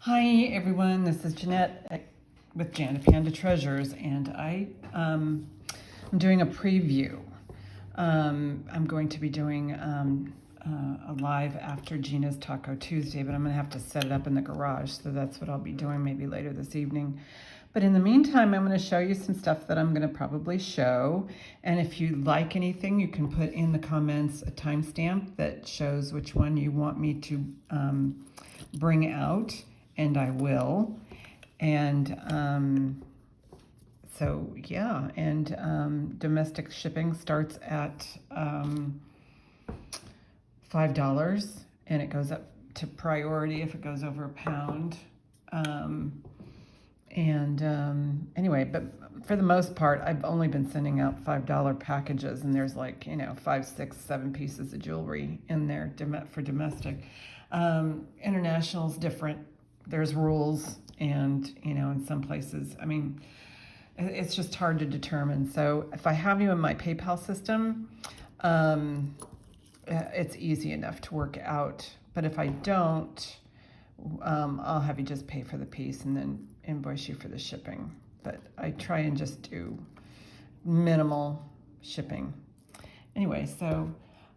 Hi everyone, this is Jeanette with Janet Panda Treasures, and I'm doing a preview. I'm going to be doing a live after Gina's Taco Tuesday, but I'm going to have to set it up in the garage, so that's what I'll be doing maybe later this evening. But in the meantime, I'm going to show you some stuff that I'm going to probably show, and if you like anything, you can put in the comments a timestamp that shows which one you want me to bring out, and I will. And so yeah, and domestic shipping starts at $5, and it goes up to priority if it goes over £1. Anyway, but for the most part, I've only been sending out $5 packages, and there's like, 5, 6, 7 pieces of jewelry in there for domestic. International's different. There's rules, and in some places, I mean, it's just hard to determine. So if I have you in my PayPal system, it's easy enough to work out. But if I don't, I'll have you just pay for the piece and then invoice you for the shipping. But I try and just do minimal shipping. Anyway, so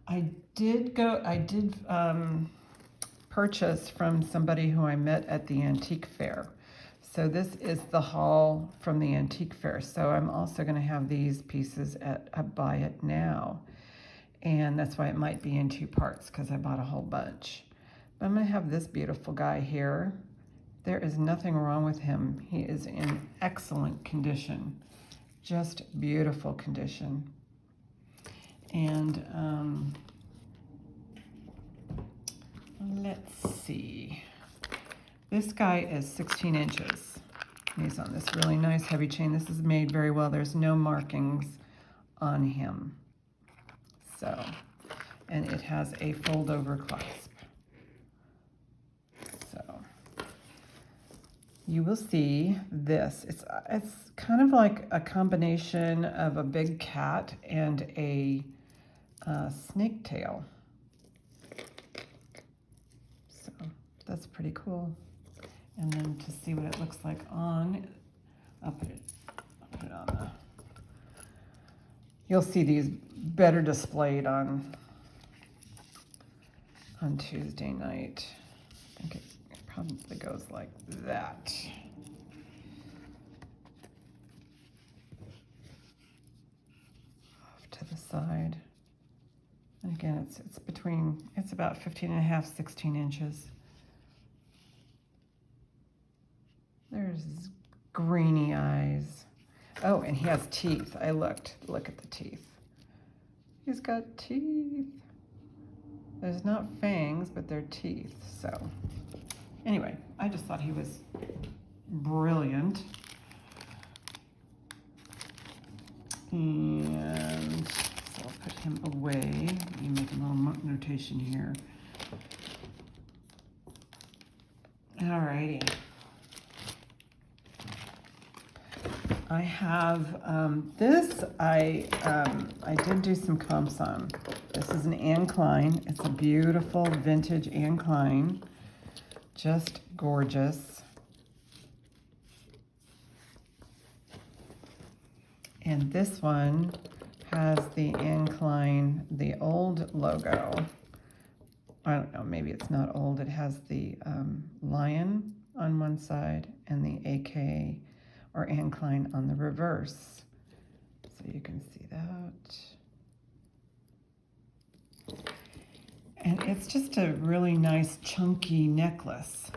I did purchase from somebody who I met at the antique fair. So this is the haul from the antique fair. So I'm also going to have these pieces at Buy It Now. And that's why it might be in 2 parts, because I bought a whole bunch. But I'm going to have this beautiful guy here. There is nothing wrong with him. He is in excellent condition. Just beautiful condition. And let's see. This guy is 16 inches. He's on this really nice heavy chain. This is made very well. There's no markings on him. So, and it has a fold-over clasp. So, you will see this. It's kind of like a combination of a big cat and a snake tail. So, that's pretty cool. And then to see what it looks like on, I'll put it on the, you'll see these better displayed on Tuesday night. I think it probably goes like that. Off to the side. And again, it's about 15.5, 16 inches. There's greeny eyes. Oh, and he has teeth. I looked. Look at the teeth. He's got teeth. There's not fangs, but they're teeth. So, anyway, I just thought he was brilliant. And so I'll put him away. Let me make a little notation here. Alrighty. I have this. I did do some comps on. This is an Anne Klein. It's a beautiful vintage Anne Klein, just gorgeous. And this one has the Anne Klein, the old logo. I don't know, maybe it's not old. It has the lion on one side and the AK or Anne Klein on the reverse. So you can see that. And it's just a really nice chunky necklace.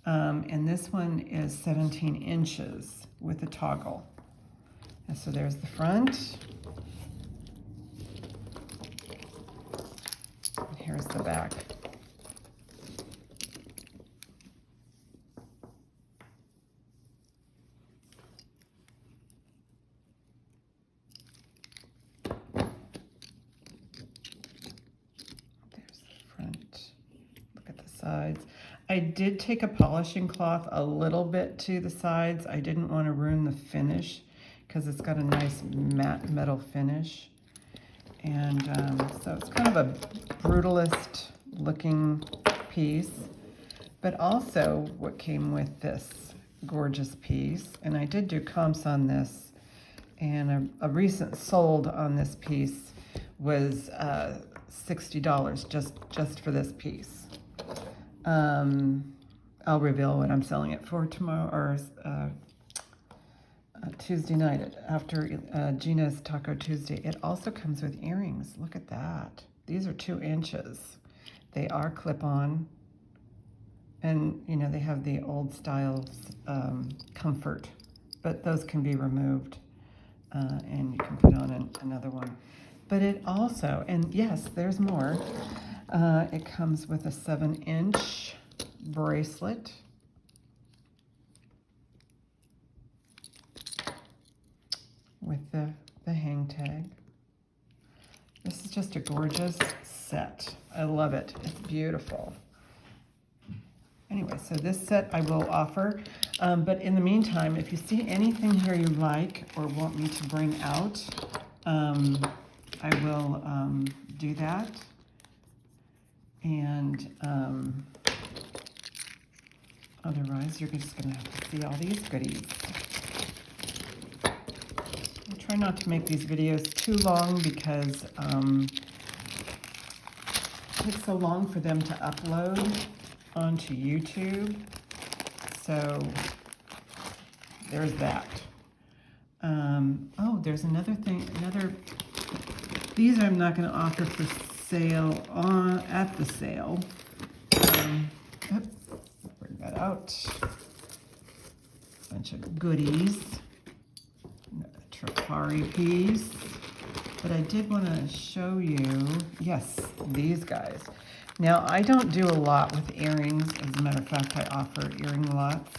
And this one is 17 inches with a toggle. And so there's the front. And here's the back. Sides. I did take a polishing cloth a little bit to the sides. I didn't want to ruin the finish because it's got a nice matte metal finish. And so it's kind of a brutalist looking piece. But also what came with this gorgeous piece, and I did do comps on this, and a recent sold on this piece was $60 just for this piece. I'll reveal what I'm selling it for tomorrow, or Tuesday night after Gina's Taco Tuesday. It also comes with earrings. Look at that. These are 2 inches. They are clip-on, and you know they have the old style comfort, but those can be removed, and you can put on another one. But it also, and yes, there's more. It comes with a 7-inch bracelet. With the hang tag. This is just a gorgeous set. I love it. It's beautiful. Anyway, so this set I will offer. But in the meantime, if you see anything here you like or want me to bring out, I will do that. And otherwise, you're just going to have to see all these goodies. I try not to make these videos too long because it takes so long for them to upload onto YouTube. So there's that. Oh, there's another thing. These I'm not going to offer for sale at the sale. Bring that out. Bunch of goodies. Trafari piece, but I did want to show you, yes, these guys. Now, I don't do a lot with earrings. As a matter of fact, I offer earring lots,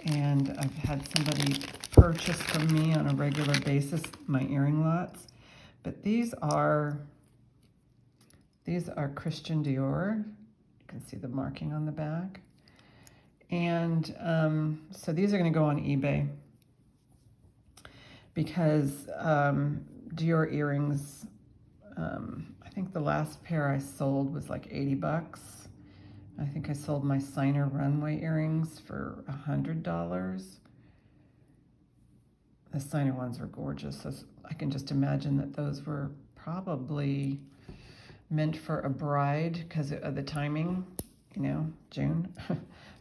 and I've had somebody purchase from me on a regular basis my earring lots. But these are Christian Dior. You can see the marking on the back. And so these are going to go on eBay, because Dior earrings, I think the last pair I sold was like $80. I think I sold my Signer runway earrings for $100. The Signer ones were gorgeous, so I can just imagine that those were probably meant for a bride because of the timing, you know, June.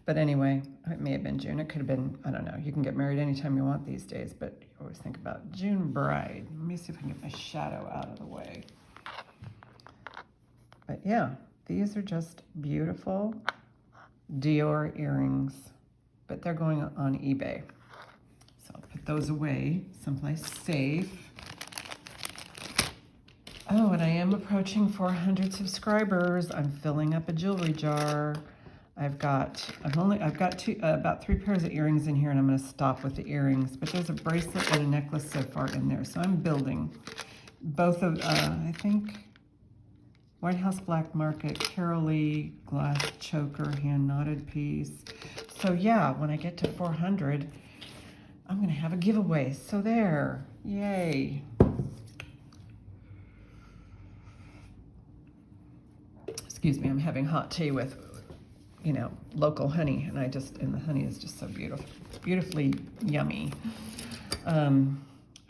But anyway, it may have been June. It could have been, I don't know. You can get married anytime you want these days, but you always think about June bride. Let me see if I can get my shadow out of the way. But yeah, these are just beautiful Dior earrings, but they're going on eBay. So I'll put those away someplace safe. Oh, and I am approaching 400 subscribers. I'm filling up a jewelry jar. I've got about 3 pairs of earrings in here, and I'm going to stop with the earrings. But there's a bracelet and a necklace so far in there, so I'm building. Both of, I think, White House Black Market, Carol Lee, glass choker, hand knotted piece. So yeah, when I get to 400, I'm going to have a giveaway. So there, yay. Excuse me, I'm having hot tea with, you know, local honey, and the honey is just so beautiful. It's beautifully yummy. All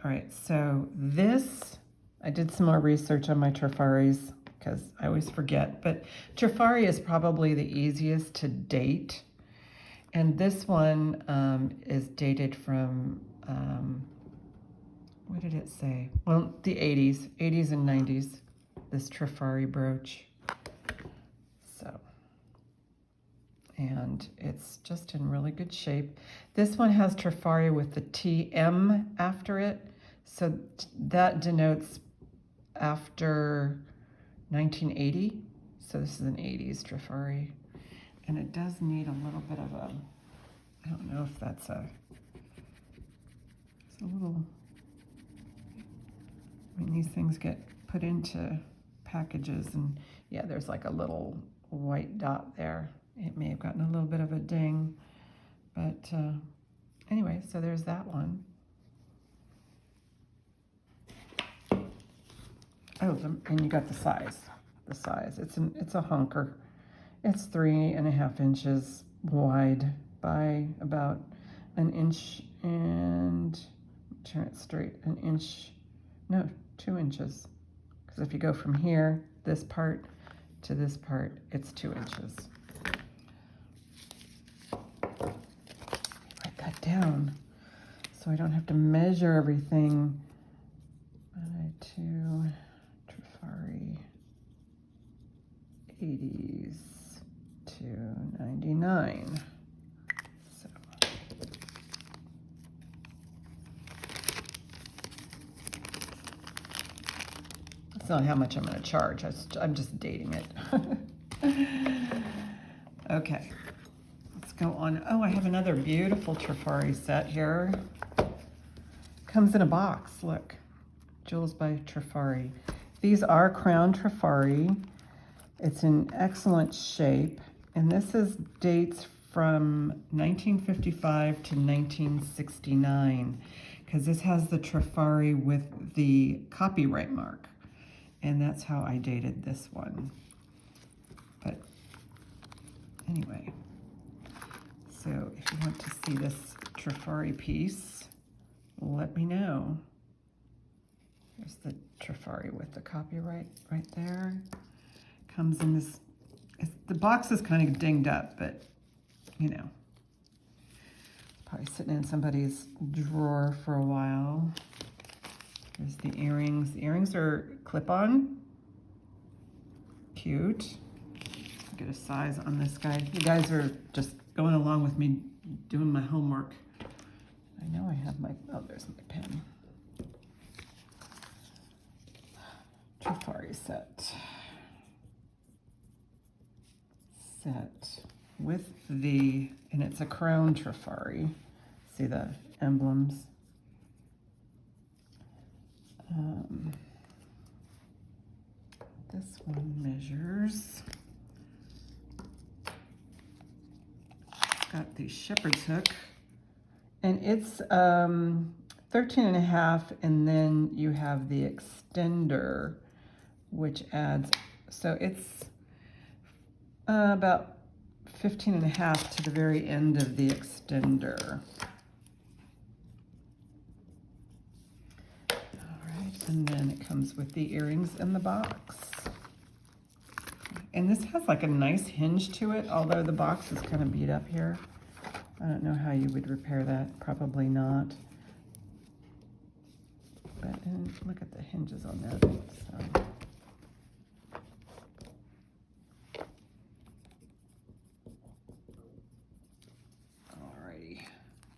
right, so this, I did some more research on my Trafaris because I always forget, but Trafari is probably the easiest to date. And this one is dated from, what did it say? Well, the 80s and 90s, this Trafari brooch. And it's just in really good shape. This one has Trafari with the TM after it, so that denotes after 1980. So this is an 80s Trafari, and it does need a little bit of a, I don't know if that's it's a little, I mean, these things get put into packages, and yeah, there's like a little white dot there. It may have gotten a little bit of a ding, but anyway, so there's that one. Oh, and you got the size. It's a hunker. It's 3.5 inches. wide by about an inch and, turn it straight, an inch, no, 2 inches. Because if you go from here, this part to this part, it's 2 inches. Write that down so I don't have to measure everything. 2 Trafari 80s to 99. So that's not how much I'm going to charge. I'm just dating it. Okay, let's go on. Oh, I have another beautiful Trafari set here. Comes in a box, look. Jewels by Trafari. These are crown Trafari. It's in excellent shape, and this dates from 1955 to 1969, because this has the Trafari with the copyright mark, and that's how I dated this one. But anyway, so if you want to see this Trafari piece, let me know. There's the Trafari with the copyright right there. Comes in this, the box is kind of dinged up, but you know, probably sitting in somebody's drawer for a while. There's the earrings. The earrings are clip-on. Cute. Get a size on this guy. You guys are just going along with me doing my homework. I know I have my, oh, there's my pen. Trafari set with the, and it's a crown Trafari. See the emblems. This one measures, got the shepherd's hook, and it's 13.5, and then you have the extender, which adds, so it's about 15.5 to the very end of the extender. All right, and then it comes with the earrings in the box. And this has like a nice hinge to it, although the box is kind of beat up here. I don't know how you would repair that, probably not. But look at the hinges on that. So.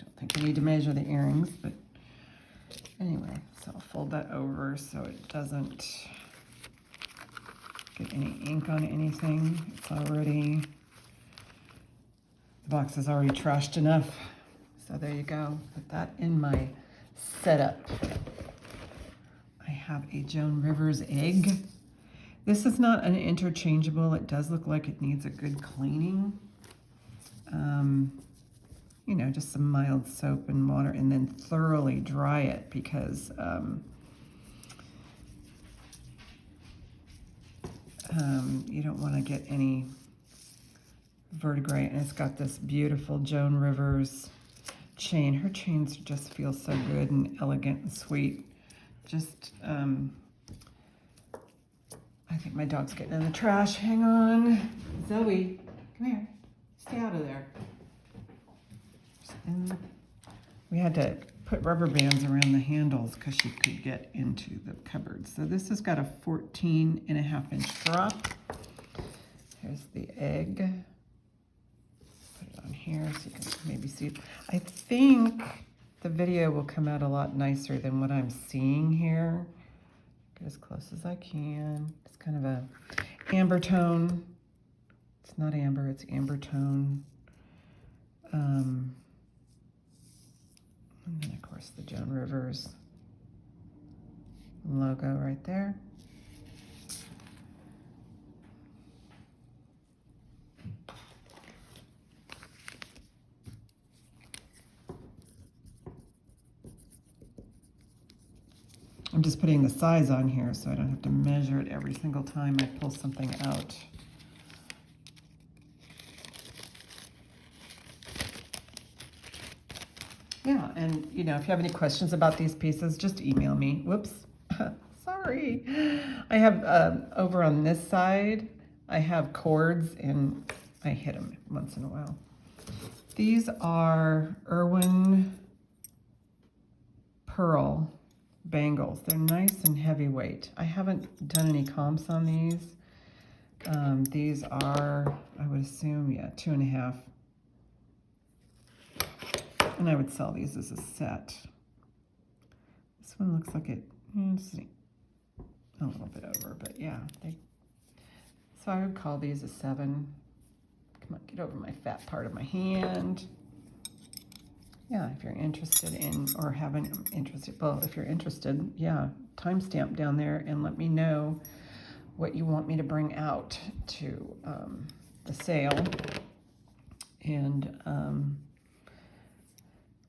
I think I need to measure the earrings, but anyway, so I'll fold that over so it doesn't get any ink on anything. It's already, the box is already trashed enough. So there you go. Put that in my setup. I have a Joan Rivers egg. This is not an interchangeable. It does look like it needs a good cleaning. You know, just some mild soap and water, and then thoroughly dry it, because you don't want to get any verdigris. And it's got this beautiful Joan Rivers chain. Her chains just feel so good and elegant and sweet. Just, I think my dog's getting in the trash. Hang on. Zoe, come here. Stay out of there. And we had to put rubber bands around the handles because she could get into the cupboard. So this has got a 14.5-inch drop. Here's the egg. Put it on here so you can maybe see it. I think the video will come out a lot nicer than what I'm seeing here. Get as close as I can. It's kind of a amber tone. It's not amber, it's amber tone. And then, of course, the Joan Rivers logo right there. I'm just putting the size on here so I don't have to measure it every single time I pull something out. yeah, and you know, if you have any questions about these pieces, just email me. Whoops, sorry. I have over on this side, I have cords, and I hit them once in a while. These are Erwin pearl bangles. They're nice and heavyweight. I haven't done any comps on these. These are, I would assume, yeah, 2.5. And I would sell these as a set. This one looks like it, let's see, a little bit over, but yeah. So I would call these a 7. Come on, get over my fat part of my hand. Yeah, if you're interested in, or haven't interested, well, if you're interested, yeah, timestamp down there and let me know what you want me to bring out to the sale. And,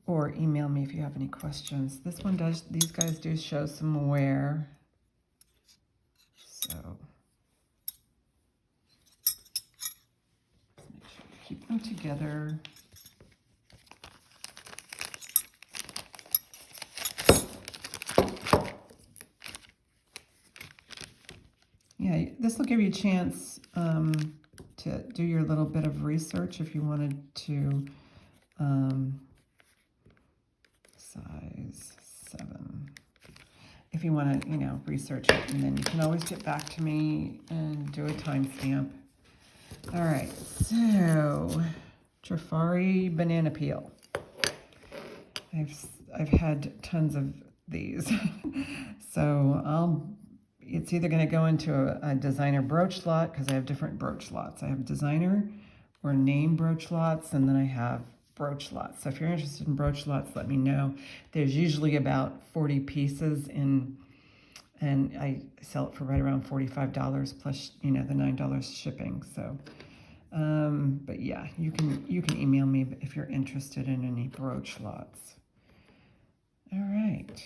or email me if you have any questions. This one does, these guys do show some wear. So, let's make sure you keep them together. Yeah, this will give you a chance to do your little bit of research if you wanted to. Size 7. If you want to, you know, research it, and then you can always get back to me and do a timestamp. All right, so Trafari banana peel. I've had tons of these, so it's either going to go into a designer brooch lot, because I have different brooch lots. I have designer or name brooch lots, and then I have brooch lots. So if you're interested in brooch lots, let me know. There's usually about 40 pieces in, and I sell it for right around $45 plus, you know, the $9 shipping. So, but yeah, you can email me if you're interested in any brooch lots. All right.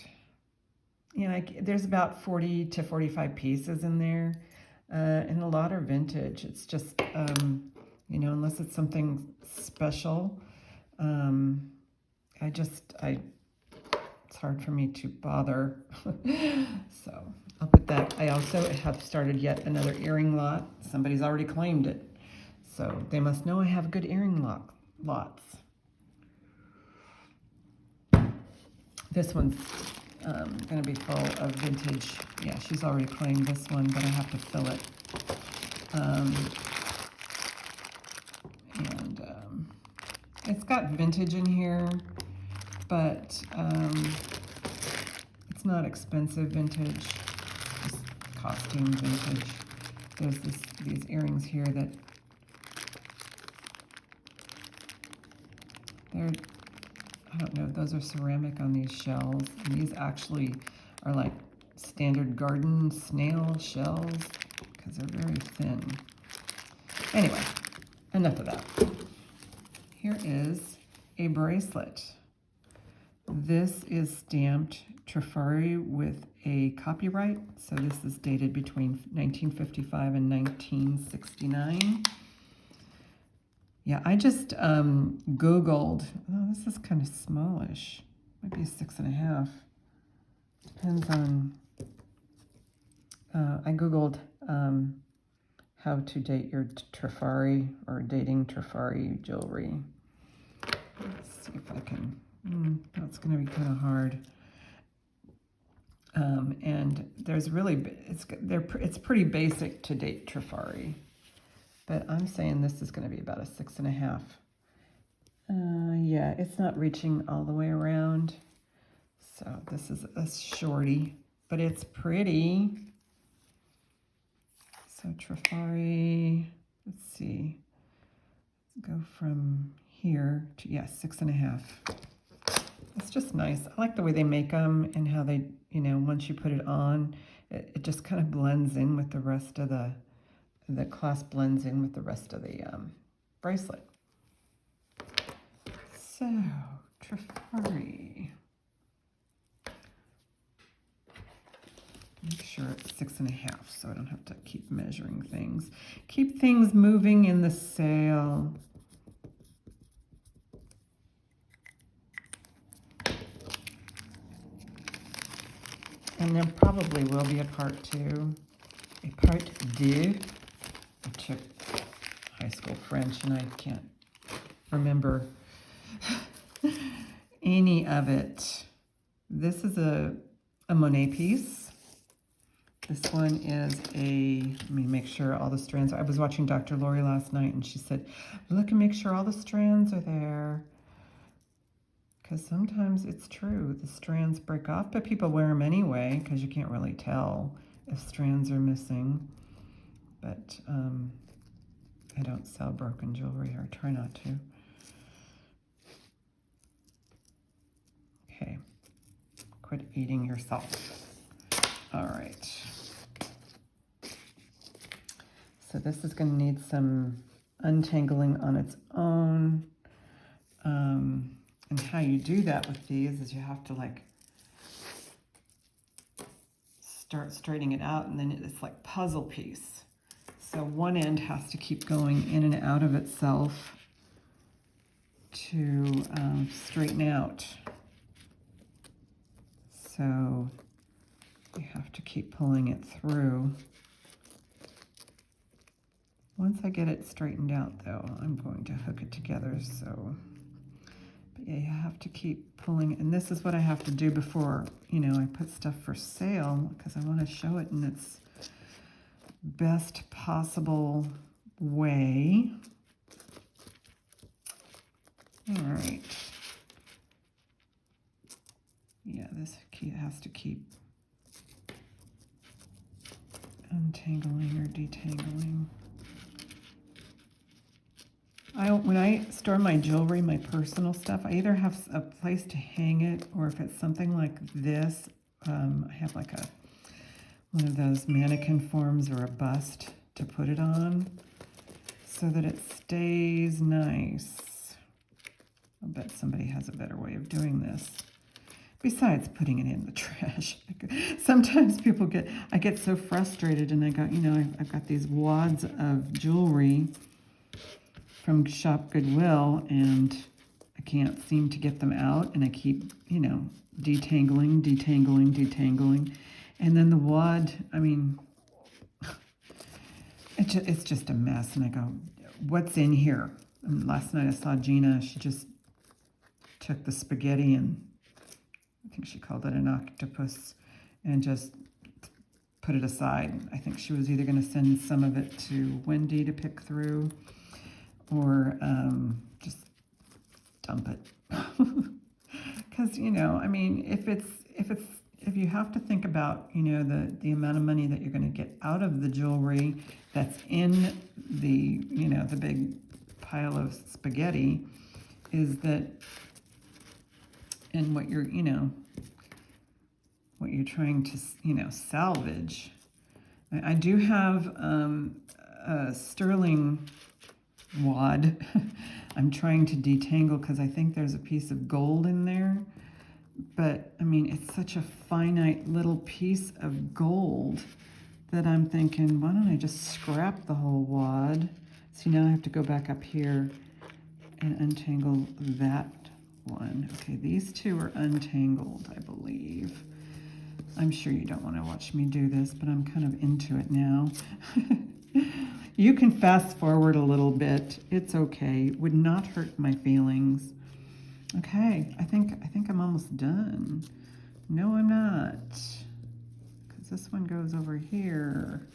You know, there's about 40 to 45 pieces in there, and a lot are vintage. It's just, you know, unless it's something special, it's hard for me to bother. So I'll put that. I also have started yet another earring lot. Somebody's already claimed it, so they must know I have good earring lots. This one's going to be full of vintage. Yeah, she's already claimed this one, but I have to fill it. It's got vintage in here, but it's not expensive vintage, just costume vintage. There's these earrings here that they're, I don't know, those are ceramic on these shells. And these actually are like standard garden snail shells, because they're very thin. Anyway, enough of that. Here is a bracelet. This is stamped Trafari with a copyright. So this is dated between 1955 and 1969. Yeah, I just Googled, oh, this is kind of smallish. Might be a 6.5. Depends on, I Googled how to date your Trafari, or dating Trafari jewelry. Let's see if I can, that's going to be kind of hard. And there's really, it's pretty basic to date Trafari. But I'm saying this is going to be about a 6.5. Yeah, it's not reaching all the way around. So this is a shorty, but it's pretty. So Trafari, let's see. Let's go from here to, yeah, 6.5. It's just nice. I like the way they make them and how they, you know, once you put it on, it just kind of blends in with the rest of the clasp blends in with the rest of the bracelet. So, Trafari. Make sure it's 6.5 so I don't have to keep measuring things. Keep things moving in the sale. And there probably will be a part 2. A part 2. I took high school French and I can't remember any of it. This is a Monet piece. This one is let me make sure all the strands, I was watching Dr. Lori last night and she said, look and make sure all the strands are there. Because sometimes it's true, the strands break off, but people wear them anyway because you can't really tell if strands are missing. But I don't sell broken jewelry, or try not to. Okay, quit eating yourself. All right. So this is going to need some untangling on its own. And how you do that with these is you have to like start straightening it out, and then it's like puzzle piece. So one end has to keep going in and out of itself to straighten out. So you have to keep pulling it through. Once I get it straightened out though, I'm going to hook it together. So, but yeah, you have to keep pulling it. And this is what I have to do before, you know, I put stuff for sale, because I want to show it in its best possible way. All right. Yeah, this key has to keep untangling or detangling. When I store my jewelry, my personal stuff, I either have a place to hang it, or if it's something like this, I have like one of those mannequin forms or a bust to put it on so that it stays nice. I'll bet somebody has a better way of doing this. Besides putting it in the trash. Sometimes I get so frustrated and I go, you know, I've got these wads of jewelry from Shop Goodwill and I can't seem to get them out, and I keep, you know, detangling. And then the wad, I mean, it's just a mess. And I go, what's in here? And last night I saw Gina, she just took the spaghetti and I think she called it an octopus and just put it aside. I think she was either going to send some of it to Wendy to pick through or just dump it. Because, you know, I mean, if you have to think about, you know, the amount of money that you're going to get out of the jewelry that's in the, you know, the big pile of spaghetti, is that, and what you're, you know, what you're trying to, you know, salvage. I do have a sterling wad I'm trying to detangle because I think there's a piece of gold in there. But, I mean, it's such a finite little piece of gold that I'm thinking, why don't I just scrap the whole wad? See, now I have to go back up here and untangle that one. Okay, these two are untangled, I believe. I'm sure you don't want to watch me do this, but I'm kind of into it now. You can fast forward a little bit. It's okay. It would not hurt my feelings. Okay, I think I'm almost done. No, I'm not. Because this one goes over here.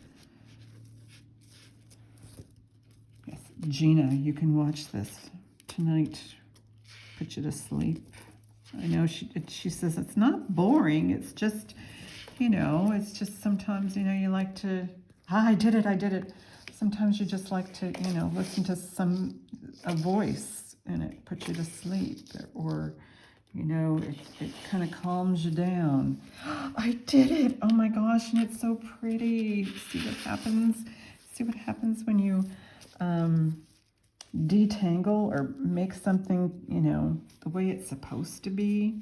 Yes, Gina, you can watch this tonight. Put you to sleep. I know she says it's not boring. It's just, you know, it's just sometimes, you know, you like to, I did it. Sometimes you just like to, you know, listen to a voice and it puts you to sleep, or you know, it kind of calms you down. I did it. Oh my gosh, and it's so pretty. See what happens? See what happens when you detangle or make something, you know, the way it's supposed to be.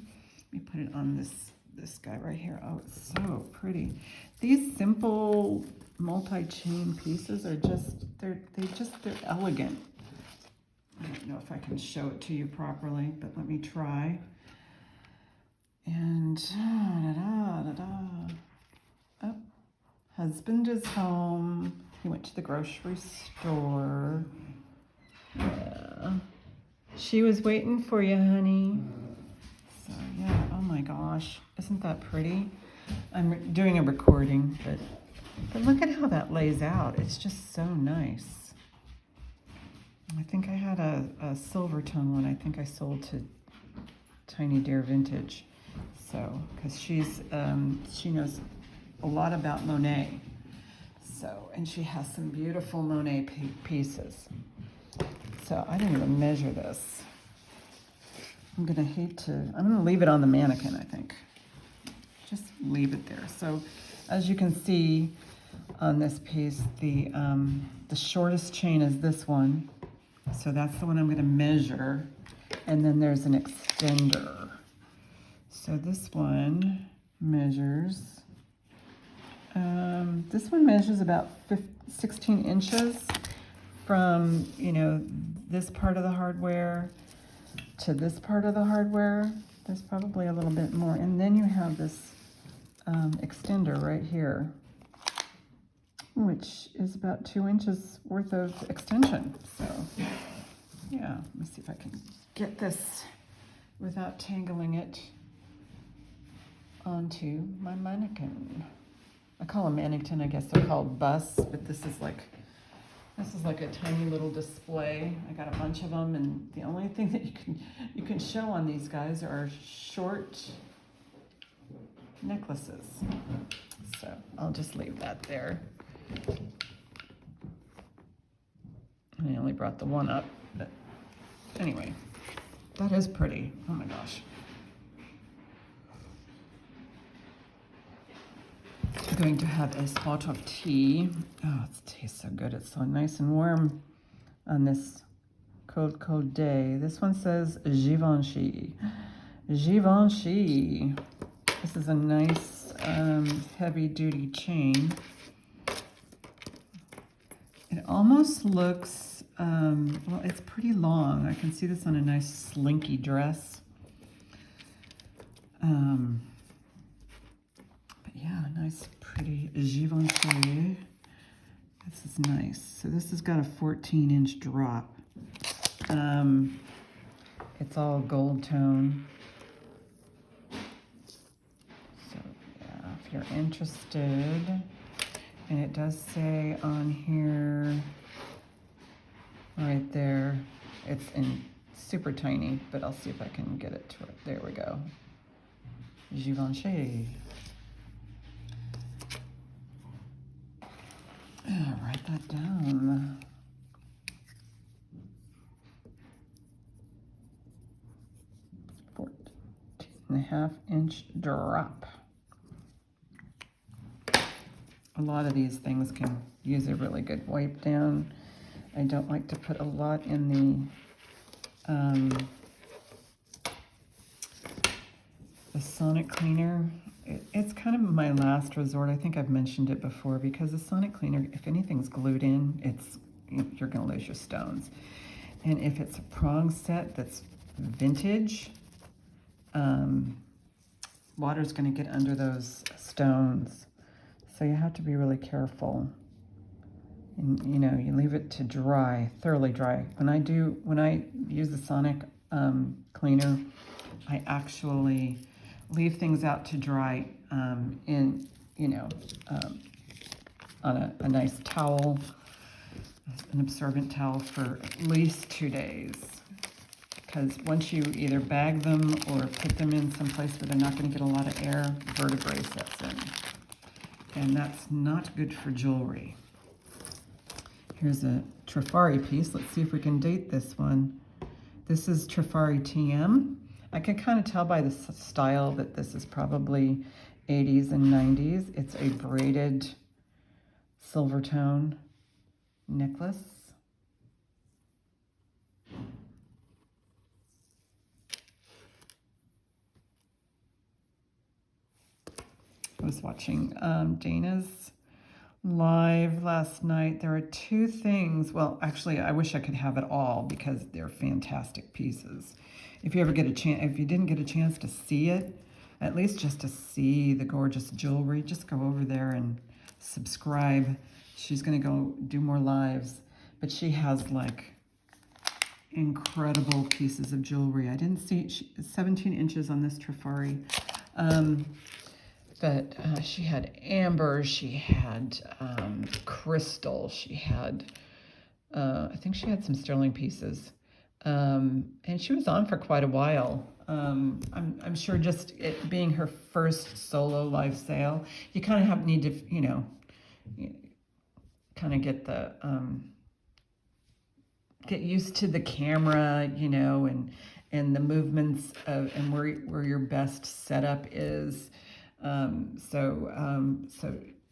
Let me put it on this guy right here. Oh, it's so pretty. These simple multi-chain pieces are just, they're elegant. I don't know if I can show it to you properly, but let me try. And oh, husband is home. He went to the grocery store. Yeah. She was waiting for you, honey. So yeah, oh my gosh, isn't that pretty? I'm doing a recording, but look at how that lays out. It's just so nice. I think I had a silver tone one. I think I sold to Tiny Deer Vintage. So, because she knows a lot about Monet. So, and she has some beautiful Monet pieces. So I didn't even measure this. I'm gonna leave it on the mannequin, I think. Just leave it there. So as you can see on this piece, the shortest chain is this one. So that's the one I'm gonna measure. And then there's an extender. So this one measures, about 16 inches from, this part of the hardware to this part of the hardware. There's probably a little bit more. And then you have this extender right here, which is about 2 inches worth of extension. So yeah, let me see if I can get this without tangling it onto my mannequin. I call them mannequin, I guess they're called busts, but this is like a tiny little display. I got a bunch of them, and the only thing that you can show on these guys are short necklaces. So I'll just leave that there. I only brought the one up, but anyway, that is pretty. Oh my gosh. I'm going to have a spot of tea. Oh, it tastes so good. It's so nice and warm on this cold, cold day. This one says Givenchy. Givenchy. This is a nice heavy-duty chain. It almost looks, well, it's pretty long. I can see this on a nice slinky dress. But yeah, nice, pretty Givenchy. This is nice. So this has got a 14-inch drop. It's all gold tone. So yeah, if you're interested, and it does say on here, right there, it's in super tiny, but I'll see if I can get it to it. There we go. Givenchy. Write that down. 14.5-inch drop. A lot of these things can use a really good wipe down. I don't like to put a lot in the sonic cleaner. It's kind of my last resort. I think I've mentioned it before, because the sonic cleaner, if anything's glued in, you're going to lose your stones. And if it's a prong set that's vintage, water's going to get under those stones. So you have to be really careful. And you leave it to dry, thoroughly dry. When I use the sonic cleaner, I actually leave things out to dry on a nice towel, an absorbent towel, for at least 2 days. Because once you either bag them or put them in someplace where they're not going to get a lot of air, vertebrae sets in. And that's not good for jewelry. Here's a Trafari piece. Let's see if we can date this one. This is Trafari TM. I can kind of tell by the style that this is probably 80s and 90s. It's a braided silver tone necklace. I was watching Dana's live last night. There are 2 things. Well, actually, I wish I could have it all, because they're fantastic pieces. If you ever get a chance, if you didn't get a chance to see it, at least just to see the gorgeous jewelry, just go over there and subscribe. She's going to go do more lives, but she has like incredible pieces of jewelry. I didn't see 17 inches on this Trafari. But she had amber, she had crystal, she had, I think she had some sterling pieces. And she was on for quite a while. I'm sure just it being her first solo live sale, you kind of need to, you know, kind of get the, get used to the camera, you know, and the movements of, and where your best setup is. So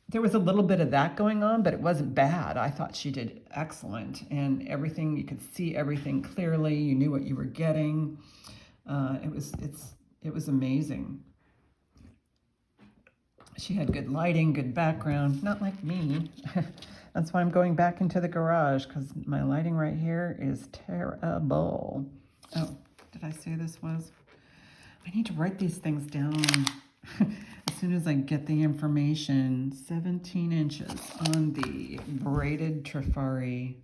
there was a little bit of that going on, but it wasn't bad. I thought she did excellent, and everything, you could see everything clearly. You knew what you were getting. It was amazing. She had good lighting, good background, not like me. That's why I'm going back into the garage, because my lighting right here is terrible. Oh, did I say this was? I need to write these things down. As soon as I get the information. 17 inches on the braided Trafari.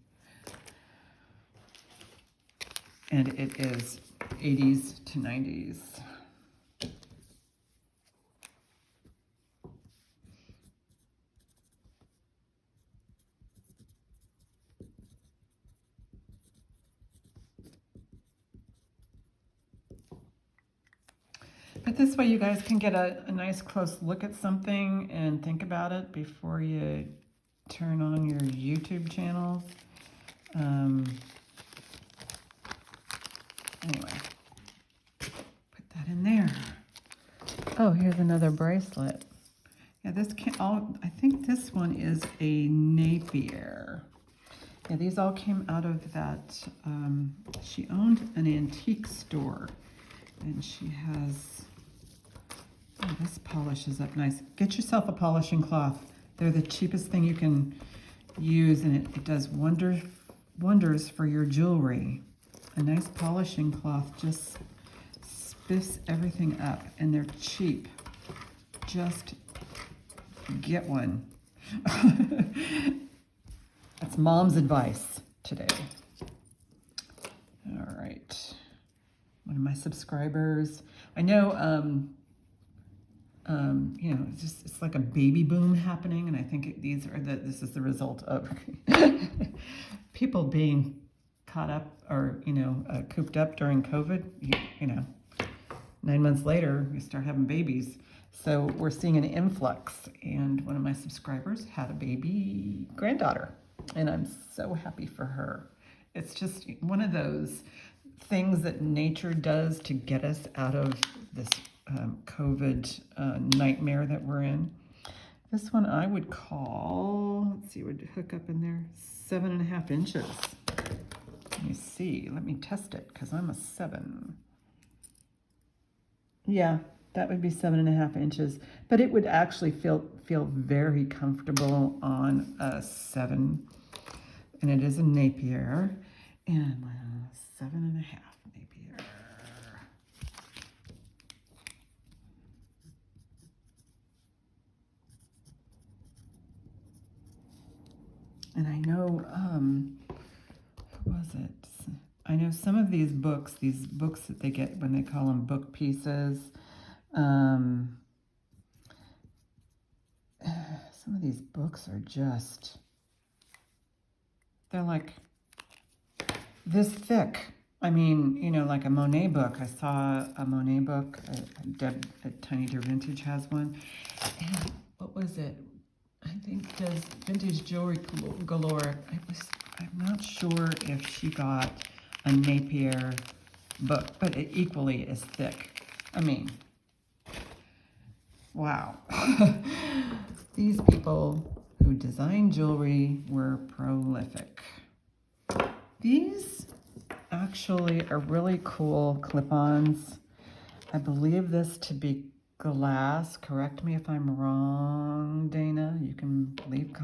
And it is 80s to 90s. But this way you guys can get a nice close look at something and think about it before you turn on your YouTube channels. Anyway, put that in there. Oh, here's another bracelet. Yeah, this I think this one is a Napier. Yeah, these all came out of that, she owned an antique store, and she has, oh, this polishes up nice. Get yourself a polishing cloth. They're the cheapest thing you can use, and it does wonders for your jewelry. A nice polishing cloth just spiffs everything up, and they're cheap. Just get one. That's mom's advice today. All right. One of my subscribers. I know, you know, it's like a baby boom happening, and I think this is the result of people being caught up or, you know, cooped up during COVID. You know, 9 months later, we start having babies. So we're seeing an influx, and one of my subscribers had a baby granddaughter, and I'm so happy for her. It's just one of those things that nature does to get us out of this COVID nightmare that we're in. This one I would call, let's see, would hook up in there, 7.5 inches. Let me see, let me test it, because I'm a 7. Yeah, that would be 7.5 inches, but it would actually feel very comfortable on a 7. And it is a Napier, and 7.5 Napier. And I know, who was it? I know some of these books that they get when they call them book pieces, some of these books are just, they're like this thick. I mean, you know, like a Monet book. I saw a Monet book, a Tiny Dear Vintage has one. And what was it? I think does Vintage Jewelry Galore. I'm not sure if she got a Napier book, but it equally is thick. I mean, wow. These people who design jewelry were prolific. These actually are really cool clip-ons. I believe this to be glass. Correct me if I'm wrong, Dana. You can leave comments.